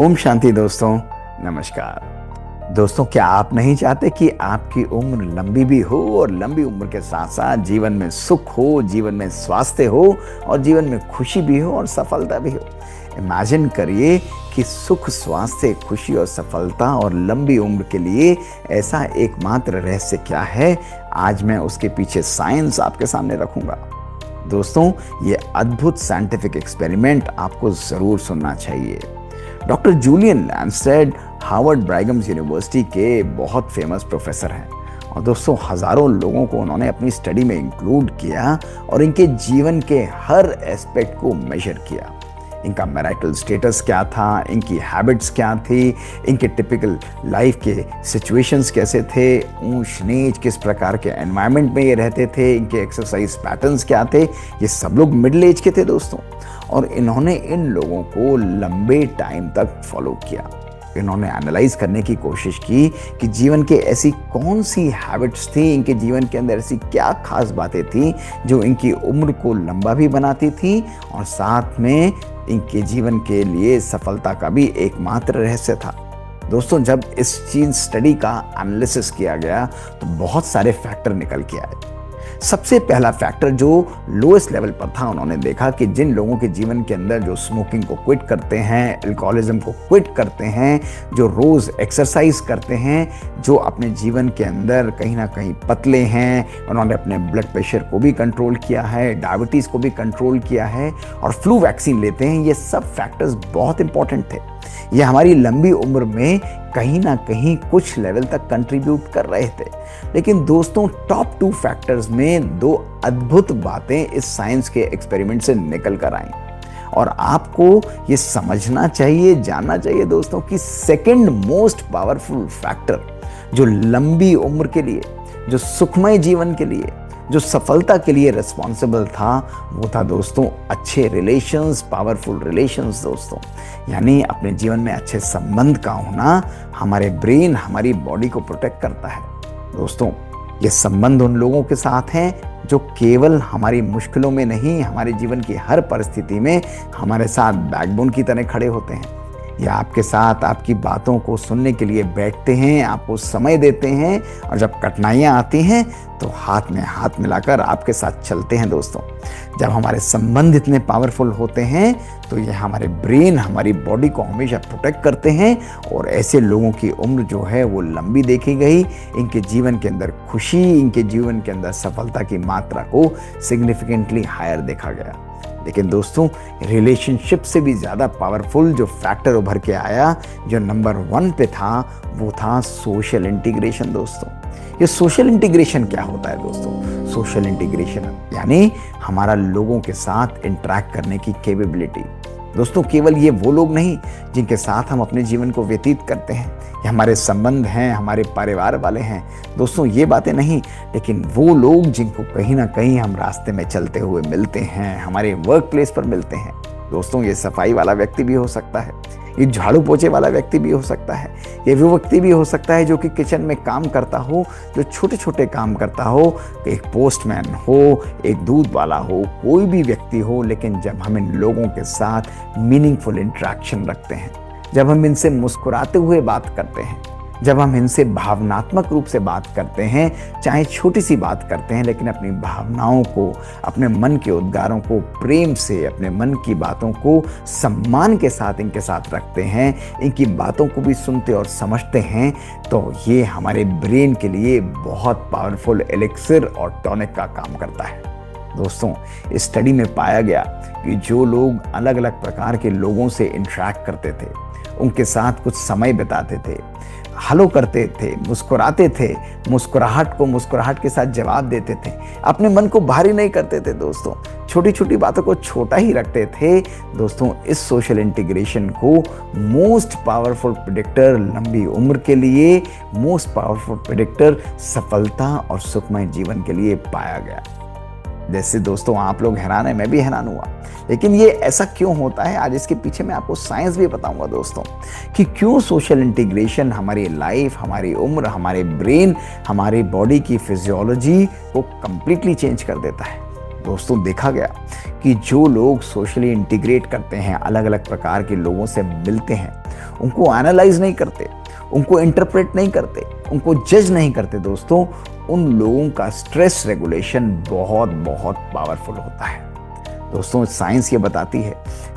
ओम शांति दोस्तों, नमस्कार। दोस्तों, क्या आप नहीं चाहते कि आपकी उम्र लंबी भी हो और लंबी उम्र के साथ साथ जीवन में सुख हो, जीवन में स्वास्थ्य हो और जीवन में खुशी भी हो और सफलता भी हो। इमेजिन करिए कि सुख, स्वास्थ्य, खुशी और सफलता और लंबी उम्र के लिए ऐसा एकमात्र रहस्य क्या है। आज मैं उसके पीछे साइंस आपके सामने रखूंगा। दोस्तों, ये अद्भुत साइंटिफिक एक्सपेरिमेंट आपको जरूर सुनना चाहिए। डॉक्टर जूलियन लैंडस्टेड हार्वर्ड ब्राइगम्स यूनिवर्सिटी के बहुत फेमस प्रोफेसर हैं और दोस्तों हजारों लोगों को उन्होंने अपनी स्टडी में इंक्लूड किया और इनके जीवन के हर एस्पेक्ट को मेजर किया। इनका मैरिटल स्टेटस क्या था, इनकी हैबिट्स क्या थी, इनके टिपिकल लाइफ के सिचुएशंस कैसे थे, ऊंच नीच किस प्रकार के एनवायरनमेंट में ये रहते थे, इनके एक्सरसाइज पैटर्न्स क्या थे। ये सब लोग मिडिल एज के थे दोस्तों, और इन्होंने इन लोगों को लंबे टाइम तक फॉलो किया। इन्होंने एनालाइज करने की कोशिश की कि जीवन के ऐसी कौन सी हैबिट्स थी, इनके जीवन के अंदर ऐसी क्या खास बातें थी जो इनकी उम्र को लंबा भी बनाती थी और साथ में इनके जीवन के लिए सफलता का भी एकमात्र रहस्य था। दोस्तों, जब इस चीज स्टडी का एनालिसिस किया गया तो बहुत सारे फैक्टर निकल के आए। सबसे पहला फैक्टर जो लोएस्ट लेवल पर था, उन्होंने देखा कि जिन लोगों के जीवन के अंदर जो स्मोकिंग को क्विट करते हैं, अल्कोहलिज्म को क्विट करते हैं, जो रोज एक्सरसाइज करते हैं, जो अपने जीवन के अंदर कहीं ना कहीं पतले हैं, उन्होंने अपने ब्लड प्रेशर को भी कंट्रोल किया है, डायबिटीज को भी कंट्रोल किया है और फ्लू वैक्सीन लेते हैं। ये सब फैक्टर्स बहुत इंपॉर्टेंट थे। ये हमारी लंबी उम्र में कहीं ना कहीं कुछ लेवल तक कंट्रीब्यूट कर रहे थे। लेकिन दोस्तों, टॉप 2 फैक्टर्स में 2 अद्भुत बातें इस साइंस के एक्सपेरिमेंट से निकल कर आई और आपको ये समझना चाहिए, जानना चाहिए दोस्तों कि सेकंड मोस्ट पावरफुल फैक्टर जो लंबी उम्र के लिए, जो सुखमय जीवन के लिए, जो सफलता के लिए रिस्पॉन्सिबल था, वो था दोस्तों अच्छे रिलेशंस, पावरफुल रिलेशंस। दोस्तों, यानी अपने जीवन में अच्छे संबंध का होना हमारे ब्रेन, हमारी बॉडी को प्रोटेक्ट करता है। दोस्तों, ये संबंध उन लोगों के साथ हैं जो केवल हमारी मुश्किलों में नहीं, हमारे जीवन की हर परिस्थिति में हमारे साथ बैकबोन की तरह खड़े होते हैं। या आपके साथ आपकी बातों को सुनने के लिए बैठते हैं, आपको समय देते हैं और जब कठिनाइयाँ आती हैं तो हाथ में हाथ मिलाकर आपके साथ चलते हैं। दोस्तों, जब हमारे संबंध इतने पावरफुल होते हैं तो ये हमारे ब्रेन, हमारी बॉडी को हमेशा प्रोटेक्ट करते हैं और ऐसे लोगों की उम्र जो है वो लंबी देखी गई। इनके जीवन के अंदर खुशी, इनके जीवन के अंदर सफलता की मात्रा को सिग्निफिकेंटली हायर देखा गया। लेकिन दोस्तों, रिलेशनशिप से भी ज़्यादा पावरफुल जो फैक्टर उभर के आया, जो नंबर 1 पे था, वो था सोशल इंटीग्रेशन। दोस्तों, ये सोशल इंटीग्रेशन क्या होता है दोस्तों? सोशल इंटीग्रेशन यानी हमारा लोगों के साथ इंटरेक्ट करने की कैपेबिलिटी। दोस्तों, केवल ये वो लोग नहीं जिनके साथ हम अपने जीवन को व्यतीत करते हैं, ये हमारे संबंध हैं, हमारे परिवार वाले हैं। दोस्तों, ये बातें नहीं, लेकिन वो लोग जिनको कहीं ना कहीं हम रास्ते में चलते हुए मिलते हैं, हमारे वर्क प्लेस पर मिलते हैं। दोस्तों, ये सफाई वाला व्यक्ति भी हो सकता है, ये झाड़ू पोछे वाला व्यक्ति भी हो सकता है, ये वो व्यक्ति भी हो सकता है जो कि किचन में काम करता हो, जो छोटे छोटे काम करता हो, एक पोस्टमैन हो, एक दूध वाला हो, कोई भी व्यक्ति हो। लेकिन जब हम इन लोगों के साथ मीनिंगफुल इंटरेक्शन रखते हैं, जब हम इनसे मुस्कुराते हुए बात करते हैं, जब हम इनसे भावनात्मक रूप से बात करते हैं, चाहे छोटी सी बात करते हैं, लेकिन अपनी भावनाओं को, अपने मन के उद्गारों को प्रेम से, अपने मन की बातों को सम्मान के साथ इनके साथ रखते हैं, इनकी बातों को भी सुनते और समझते हैं, तो ये हमारे ब्रेन के लिए बहुत पावरफुल एलिक्सिर और टॉनिक का काम करता है। दोस्तों, इस स्टडी में पाया गया कि जो लोग अलग अलग प्रकार के लोगों से इंटरेक्ट करते थे, उनके साथ कुछ समय बिताते थे, हेलो करते थे, मुस्कुराते थे, मुस्कुराहट को मुस्कुराहट के साथ जवाब देते थे, अपने मन को भारी नहीं करते थे, दोस्तों छोटी छोटी बातों को छोटा ही रखते थे। दोस्तों, इस सोशल इंटीग्रेशन को मोस्ट पावरफुल प्रेडिक्टर लंबी उम्र के लिए, मोस्ट पावरफुल प्रेडिक्टर सफलता और सुखमय जीवन के लिए पाया गया। जैसे दोस्तों आप लोग हैरान हैं, मैं भी हैरान हुआ। लेकिन ये ऐसा क्यों होता है, आज इसके पीछे मैं आपको साइंस भी बताऊंगा दोस्तों, कि क्यों सोशल इंटीग्रेशन हमारी लाइफ, हमारी उम्र, हमारे ब्रेन, हमारी बॉडी की फिजियोलॉजी को कंप्लीटली चेंज कर देता है। दोस्तों, देखा गया कि जो लोग सोशली इंटीग्रेट करते हैं, अलग अलग प्रकार के लोगों से मिलते हैं, उनको एनालाइज नहीं करते, उनको इंटरप्रेट नहीं करते, उनको जज नहीं करते दोस्तों, उन लोगों का स्ट्रेस रेगुलेशन बहुत बहुत पावरफुल होता है। दोस्तों साइंस ये बताती है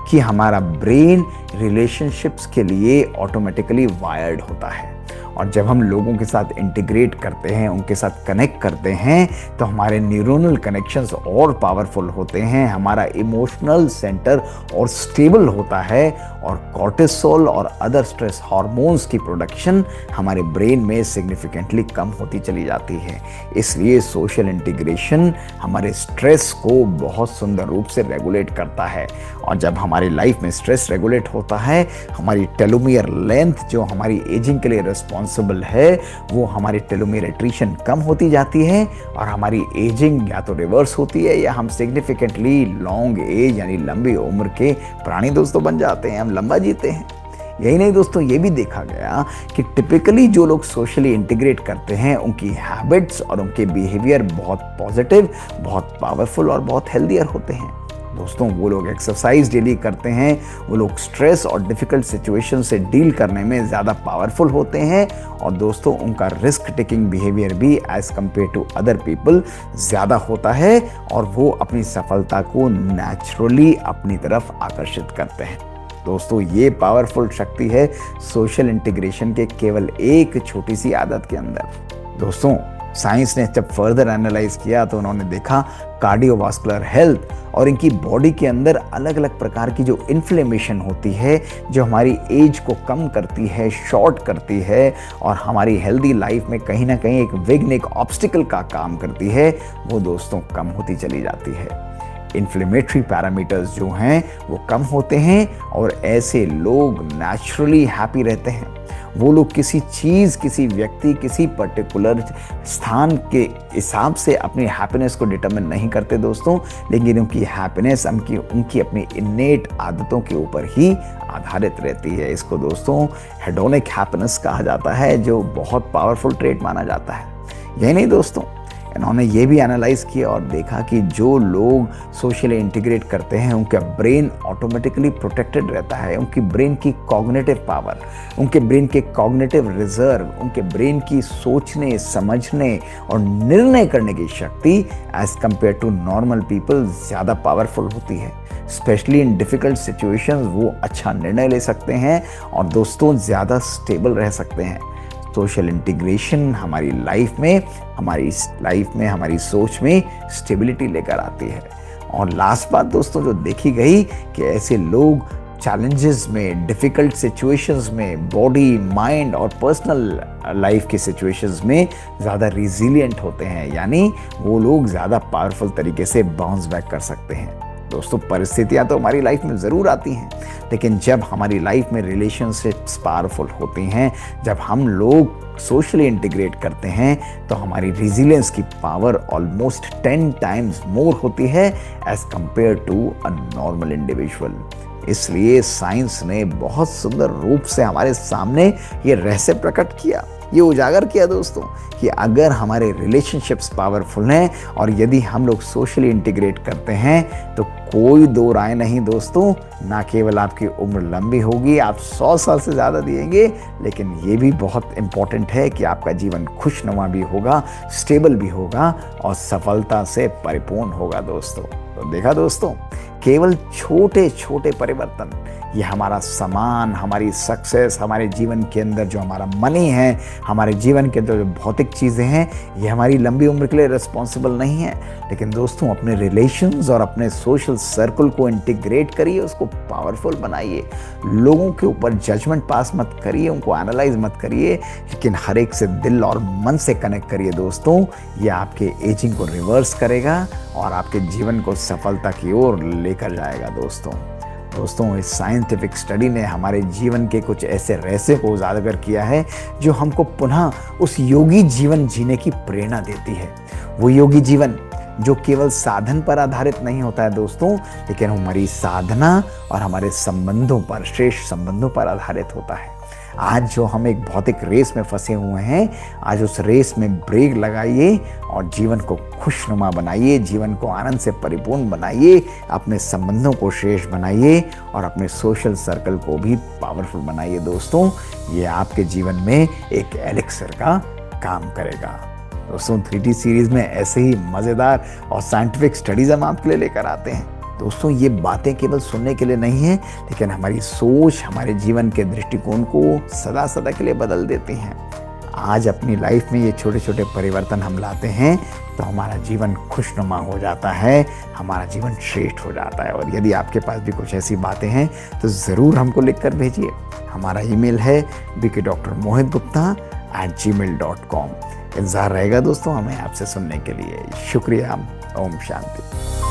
कि हमारा ब्रेन रिलेशनशिप्स के लिए ऑटोमेटिकली वायर्ड होता है, और जब हम लोगों के साथ इंटीग्रेट करते हैं, उनके साथ कनेक्ट करते हैं, तो हमारे न्यूरोनल कनेक्शंस और पावरफुल होते हैं, हमारा इमोशनल सेंटर और स्टेबल होता है, और कॉर्टिसोल और अदर स्ट्रेस हार्मोन्स की प्रोडक्शन हमारे ब्रेन में सिग्निफिकेंटली कम होती चली जाती है। इसलिए सोशल इंटीग्रेशन हमारे स्ट्रेस को बहुत सुंदर रूप से रेगुलेट करता है, और जब हमारी लाइफ में स्ट्रेस रेगुलेट होता है, हमारी टेलोमियर लेंथ जो हमारी एजिंग के लिए रिस्पॉन्सिबल है, वो हमारी टेलोमियर एट्रिशन कम होती जाती है, और हमारी एजिंग या तो रिवर्स होती है या हम सिग्निफिकेंटली लॉन्ग एज यानी लंबी उम्र के प्राणी दोस्तों बन जाते हैं, हम लंबा जीते हैं। यही नहीं दोस्तों, ये भी देखा गया कि टिपिकली जो लोग सोशली इंटीग्रेट करते हैं, उनकी हैबिट्स और उनके बिहेवियर बहुत पॉजिटिव, बहुत पावरफुल और बहुत हेल्दियर होते हैं। दोस्तों वो लोग एक्सरसाइज डेली करते हैं, वो लोग स्ट्रेस और डिफिकल्ट सिचुएशन से डील करने में ज़्यादा पावरफुल होते हैं, और दोस्तों उनका रिस्क टेकिंग बिहेवियर भी as compare to other people ज़्यादा होता है, और वो अपनी सफलता को नेचुरली अपनी तरफ आकर्षित करते हैं। दोस्तों ये पावरफुल शक्ति है सोशल इंटीग्रेशन के केवल एक छोटी सी आदत के अंदर। दोस्तों साइंस ने जब फर्दर एनालाइज किया तो उन्होंने देखा कार्डियोवास्कुलर हेल्थ और इनकी बॉडी के अंदर अलग अलग प्रकार की जो इन्फ्लेमेशन होती है, जो हमारी एज को कम करती है, शॉर्ट करती है, और हमारी हेल्दी लाइफ में कहीं ना कहीं एक विघ्न, एक ऑब्स्टिकल का काम करती है, वो दोस्तों कम होती चली जाती है। इन्फ्लेमेटरी पैरामीटर्स जो हैं वो कम होते हैं, और ऐसे लोग नेचुरली हैप्पी रहते हैं। वो लोग किसी चीज़, किसी व्यक्ति, किसी पर्टिकुलर स्थान के हिसाब से अपनी हैप्पीनेस को डिटरमिन नहीं करते दोस्तों, लेकिन उनकी हैप्पीनेस उनकी अपनी इनेट आदतों के ऊपर ही आधारित रहती है। इसको दोस्तों हेडोनिक हैप्पीनेस कहा जाता है, जो बहुत पावरफुल ट्रेट माना जाता है। यही नहीं दोस्तों, इन्होंने ये भी एनालाइज किया और देखा कि जो लोग सोशली इंटीग्रेट करते हैं, उनका ब्रेन ऑटोमेटिकली प्रोटेक्टेड रहता है। उनकी ब्रेन की कॉग्निटिव पावर, उनके ब्रेन के कॉग्निटिव रिजर्व, उनके ब्रेन की सोचने, समझने और निर्णय करने की शक्ति as compare to normal people ज़्यादा पावरफुल होती है। स्पेशली इन डिफ़िकल्ट सिचुएशंस वो अच्छा निर्णय ले सकते हैं, और दोस्तों ज़्यादा स्टेबल रह सकते हैं। सोशल इंटीग्रेशन हमारी लाइफ में, हमारी सोच में स्टेबिलिटी लेकर आती है। और लास्ट बात दोस्तों जो देखी गई कि ऐसे लोग चैलेंजेस में, डिफ़िकल्ट सिचुएशंस में, बॉडी, माइंड और पर्सनल लाइफ की सिचुएशंस में ज़्यादा रिजिलियंट होते हैं, यानी वो लोग ज़्यादा पावरफुल तरीके से बाउंस बैक कर सकते हैं। दोस्तों परिस्थितियां तो हमारी लाइफ में ज़रूर आती हैं, लेकिन जब हमारी लाइफ में रिलेशनशिप्स पावरफुल होती हैं, जब हम लोग सोशली इंटीग्रेट करते हैं, तो हमारी रेजिलियंस की पावर ऑलमोस्ट 10 टाइम्स मोर होती है as compare to a normal individual. इसलिए साइंस ने बहुत सुंदर रूप से हमारे सामने ये रहस्य प्रकट किया, ये उजागर किया दोस्तों, कि अगर हमारे रिलेशनशिप्स पावरफुल हैं और यदि हम लोग सोशली इंटीग्रेट करते हैं, तो कोई दो राय नहीं दोस्तों, ना केवल आपकी उम्र लंबी होगी, आप 100 साल से ज़्यादा जिएंगे, लेकिन ये भी बहुत इम्पॉर्टेंट है कि आपका जीवन खुशनुमा भी होगा, स्टेबल भी होगा और सफलता से परिपूर्ण होगा दोस्तों। तो देखा दोस्तों, केवल छोटे छोटे परिवर्तन, ये हमारा सामान, हमारी सक्सेस, हमारे जीवन के अंदर जो हमारा मनी है, हमारे जीवन के अंदर जो भौतिक चीज़ें हैं, ये हमारी लंबी उम्र के लिए रिस्पॉन्सिबल नहीं है। लेकिन दोस्तों अपने रिलेशंस और अपने सोशल सर्कल को इंटीग्रेट करिए, उसको पावरफुल बनाइए। लोगों के ऊपर जजमेंट पास मत करिए, उनको एनालाइज मत करिए, लेकिन हर एक से दिल और मन से कनेक्ट करिए दोस्तों। ये आपके एजिंग को रिवर्स करेगा और आपके जीवन को सफलता की ओर लेकर जाएगा दोस्तों इस साइंटिफिक स्टडी ने हमारे जीवन के कुछ ऐसे रहस्य को उजागर किया है, जो हमको पुनः उस योगी जीवन जीने की प्रेरणा देती है। वो योगी जीवन जो केवल साधन पर आधारित नहीं होता है दोस्तों, लेकिन हमारी साधना और हमारे संबंधों पर, श्रेष्ठ संबंधों पर आधारित होता है। आज जो हम एक भौतिक रेस में फंसे हुए हैं, आज उस रेस में ब्रेक लगाइए और जीवन को खुशनुमा बनाइए, जीवन को आनंद से परिपूर्ण बनाइए, अपने संबंधों को श्रेष्ठ बनाइए और अपने सोशल सर्कल को भी पावरफुल बनाइए। दोस्तों, ये आपके जीवन में एक एलिक्सर का काम करेगा। दोस्तों, 3D सीरीज में ऐसे ही मज़ेदार और साइंटिफिक स्टडीज़ हम आपके लिए लेकर आते हैं। दोस्तों, ये बातें केवल सुनने के लिए नहीं हैं, लेकिन हमारी सोच, हमारे जीवन के दृष्टिकोण को सदा सदा के लिए बदल देती हैं। आज अपनी लाइफ में ये छोटे छोटे परिवर्तन हम लाते हैं तो हमारा जीवन खुशनुमा हो जाता है, हमारा जीवन श्रेष्ठ हो जाता है। और यदि आपके पास भी कुछ ऐसी बातें हैं तो ज़रूर हमको लिख कर भेजिए। हमारा ईमेल है bkdrmohitgupta@gmail.com। इंतज़ार रहेगा दोस्तों हमें आपसे सुनने के लिए। शुक्रिया। ओम शांति।